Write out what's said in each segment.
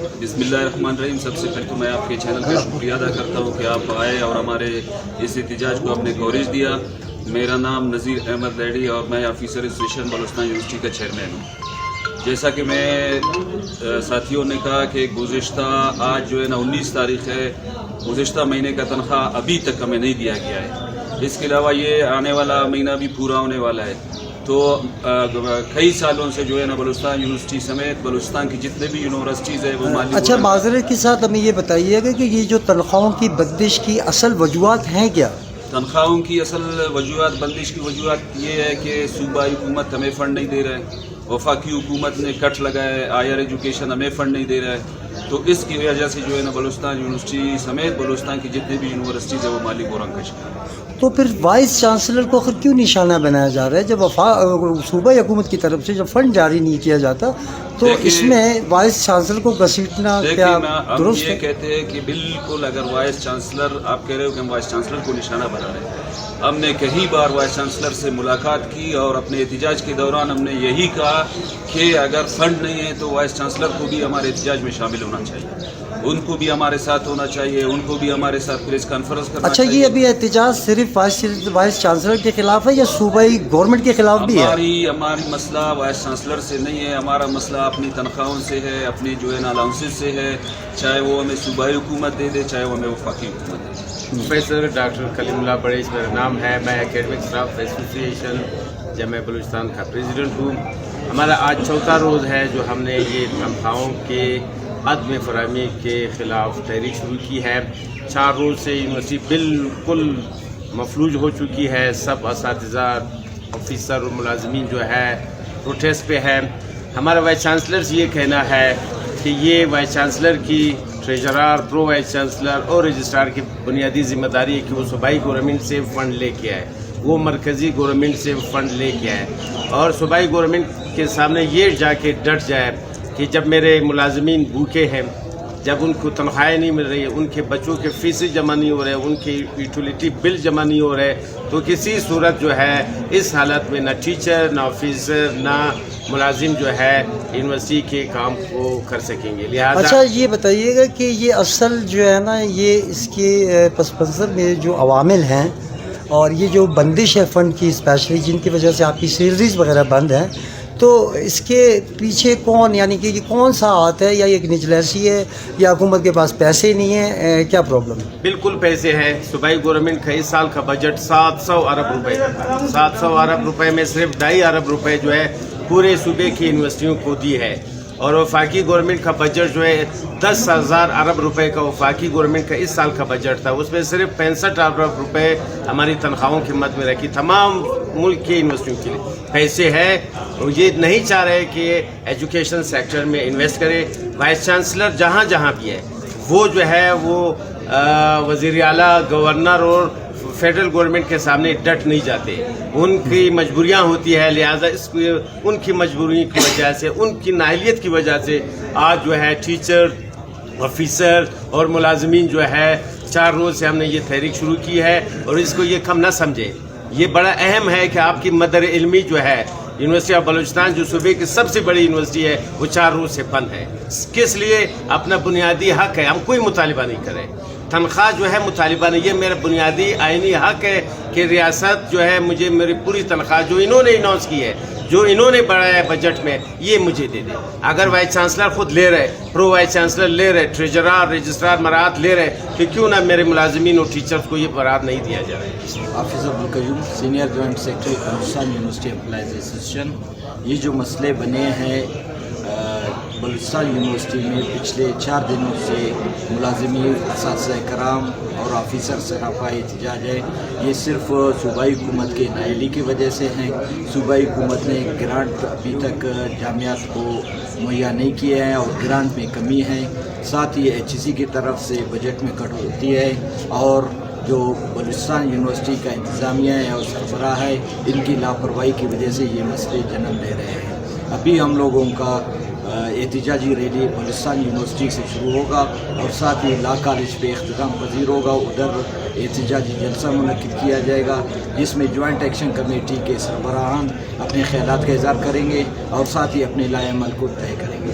بسم اللہ الرحمن الرحیم. سب سے پہلے تو میں آپ کے چینل کا شکریہ ادا کرتا ہوں کہ آپ آئے اور ہمارے اس احتجاج کو آپ نے کوریج دیا. میرا نام نذیر احمد لیڈی اور میں آفیسر ایسوسیشن بلوچستان یونیورسٹی کا چیئرمین ہوں. جیسا کہ میں ساتھیوں نے کہا کہ گزشتہ آج جو ہے نا 19 تاریخ ہے, گزشتہ مہینے کا تنخواہ ابھی تک ہمیں نہیں دیا گیا ہے. اس کے علاوہ یہ آنے والا مہینہ بھی پورا ہونے والا ہے. تو کئی سالوں سے جو ہے نا بلوچستان یونیورسٹی سمیت بلوچستان کی جتنے بھی یونیورسٹیز ہیں وہ مالی. اچھا, معذرت کے ساتھ ہمیں یہ بتائیے گا کہ یہ جو تنخواہوں کی بندش کی اصل وجوہات ہیں کیا؟ تنخواہوں کی اصل وجوہات, بندش کی وجوہات یہ ہے کہ صوبائی حکومت ہمیں فنڈ نہیں دے رہا ہے, وفاقی حکومت نے کٹ لگایا ہے, ہائر ایجوکیشن ہمیں فنڈ نہیں دے رہا ہے. تو اس کی وجہ سے جو ہے نا بلوچستان یونیورسٹی سمیت بلوچستان کی جتنے بھی یونیورسٹیز ہیں وہ مالی بحران کا شکار ہے. تو پھر وائس چانسلر کو آخر کیوں نشانہ بنایا جا رہا ہے جب صوبائی حکومت کی طرف سے جب فنڈ جاری نہیں کیا جاتا؟ تو اس میں وائس چانسلر کو گھسیٹنا کیا درست ہے؟ ہم یہ کہتے ہیں کہ بالکل اگر وائس چانسلر, آپ کہہ رہے ہو کہ ہم وائس چانسلر کو نشانہ بنا رہے ہیں, ہم نے کئی بار وائس چانسلر سے ملاقات کی اور اپنے احتجاج کے دوران ہم نے یہی کہا کہ اگر فنڈ نہیں ہے تو وائس چانسلر کو بھی ہمارے احتجاج میں شامل ہونا چاہیے, ان کو بھی ہمارے ساتھ ہونا چاہیے, ان کو بھی ہمارے ساتھ پریس کانفرنس کرنا چاہیے. اچھا, یہ ابھی احتجاج صرف وائس چانسلر کے خلاف ہے یا صوبائی گورنمنٹ کے خلاف بھی ہے؟ ہماری مسئلہ وائس چانسلر سے نہیں ہے, ہمارا مسئلہ اپنی تنخواہوں سے ہے, اپنی جو ہے نا الاؤنسز سے ہے, چاہے وہ ہمیں صوبائی حکومت دے دے چاہے وہ ہمیں وفاقی حکومت دے. پروفیسر ڈاکٹر کلیم اللہ بڑیچ میرا نام ہے. میں اکیڈمک اسٹاف ایسوسیشن جامعہ بلوچستان کا پریزیڈنٹ ہوں. ہمارا آج چوتھا روز ہے جو ہم نے یہ تنخواہوں کے عدم فراہمی کے خلاف تحریک شروع کی ہے. 4 روز سے یونیورسٹی بالکل مفلوج ہو چکی ہے. سب اساتذہ, آفیسر اور ملازمین جو ہے پروٹیسٹ پہ ہے. ہمارا وائس چانسلر سے یہ کہنا ہے کہ یہ وائس چانسلر کی, ٹریجرار, پرو وائس چانسلر اور رجسٹرار کی بنیادی ذمہ داری ہے کہ وہ صوبائی گورنمنٹ سے فنڈ لے کے آئے, وہ مرکزی گورنمنٹ سے فنڈ لے کے آئے اور صوبائی گورنمنٹ کے سامنے یہ جا کے ڈٹ جائے کہ جب میرے ملازمین بھوکے ہیں, جب ان کو تنخواہیں نہیں مل رہی ہے, ان کے بچوں کے فیسیں جمع نہیں ہو رہے, ان کے یوٹیلیٹی بل جمع نہیں ہو رہے, تو کسی صورت جو ہے اس حالت میں نہ ٹیچر, نہ آفیسر, نہ ملازم جو ہے یونیورسٹی کے کام کو کر سکیں گے. لہٰذا اچھا, یہ بتائیے گا کہ یہ اصل جو ہے نا یہ اس کے پس منظر میں جو عوامل ہیں اور یہ جو بندش ہے فنڈ کی اسپیشلی جن کی وجہ سے آپ کی سیلریز وغیرہ بند ہیں, تو اس کے پیچھے کون, یعنی کہ یہ کون سا ہاتھ ہے, یا یہ نجلیسی ہے یا حکومت کے پاس پیسے نہیں ہیں, کیا پرابلم ہے؟ بالکل پیسے ہیں. صوبائی گورنمنٹ کا اس سال کا بجٹ 700 ارب روپے کا, 700 ارب روپے میں صرف 2.5 ارب روپے جو ہے پورے صوبے کی یونیورسٹیوں کو دی ہے, اور وفاقی گورنمنٹ کا بجٹ جو ہے 10,000 ارب روپے کا وفاقی گورنمنٹ کا اس سال کا بجٹ تھا. اس میں صرف 65 ارب روپے ہماری تنخواہوں کی مد میں رکھی. تمام ملک کی یونیورسٹیوں کے لیے پیسے ہیں, اور یہ نہیں چاہ رہے کہ ایجوکیشن سیکٹر میں انویسٹ کرے. وائس چانسلر جہاں جہاں بھی ہے وہ جو ہے وہ وزیر اعلیٰ, گورنر اور فیڈرل گورنمنٹ کے سامنے ڈٹ نہیں جاتے. ان کی مجبوریاں ہوتی ہے, لہٰذا ان کی مجبوریوں کی وجہ سے, ان کی نااہلیت کی وجہ سے آج جو ہے ٹیچر, آفیسر اور ملازمین جو ہے 4 روز سے ہم نے یہ تحریک شروع کی ہے, اور اس کو یہ کم نہ سمجھے. یہ بڑا اہم ہے کہ آپ کی مدر علمی جو ہے یونیورسٹی آف بلوچستان جو صوبے کی سب سے بڑی یونیورسٹی ہے وہ 4 روز سے بند ہے. کس لیے؟ اپنا بنیادی حق ہے, ہم کوئی مطالبہ نہیں کریں. تنخواہ جو ہے مطالبہ نہیں, یہ میرا بنیادی آئینی حق ہے کہ ریاست جو ہے مجھے میری پوری تنخواہ جو انہوں نے اناؤنس کی ہے, جو انہوں نے بڑھایا ہے بجٹ میں, یہ مجھے دے دیں. اگر وائس چانسلر خود لے رہے, پرو وائس چانسلر لے رہے, ٹریجرار, رجسٹرار مراعات لے رہے, تو کیوں نہ میرے ملازمین اور ٹیچرز کو یہ برات نہیں دیا جائے؟ حافظ Abdul Qayyum, senior joint secretary Balochistan university employees association. یہ جو مسئلے بنے ہیں بلوچستان یونیورسٹی میں پچھلے 4 دنوں سے ملازمین, اساتذہ کرام اور آفیسر سراپا احتجاج ہے, یہ صرف صوبائی حکومت کے نااہلی کی وجہ سے ہیں. صوبائی حکومت نے گرانٹ ابھی تک جامعات کو مہیا نہیں کیا ہے اور گرانٹ میں کمی ہے. ساتھ ہی HEC کی طرف سے بجٹ میں کٹوتی ہے, اور جو بلوچستان یونیورسٹی کا انتظامیہ ہے اور سربراہ ہے, ان کی لاپرواہی کی وجہ سے یہ مسئلے جنم لے رہے ہیں. ابھی ہم لوگوں کا احتجاجی ریلی بلوچستان یونیورسٹی سے شروع ہوگا اور ساتھ ہی لا کالج پہ اختتام پذیر ہوگا. ادھر احتجاجی جلسہ منعقد کیا جائے گا جس میں جوائنٹ ایکشن کمیٹی کے سربراہان اپنے خیالات کا اظہار کریں گے اور ساتھ ہی اپنے لائحہ عمل کو طے کریں گے.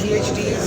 PhDs,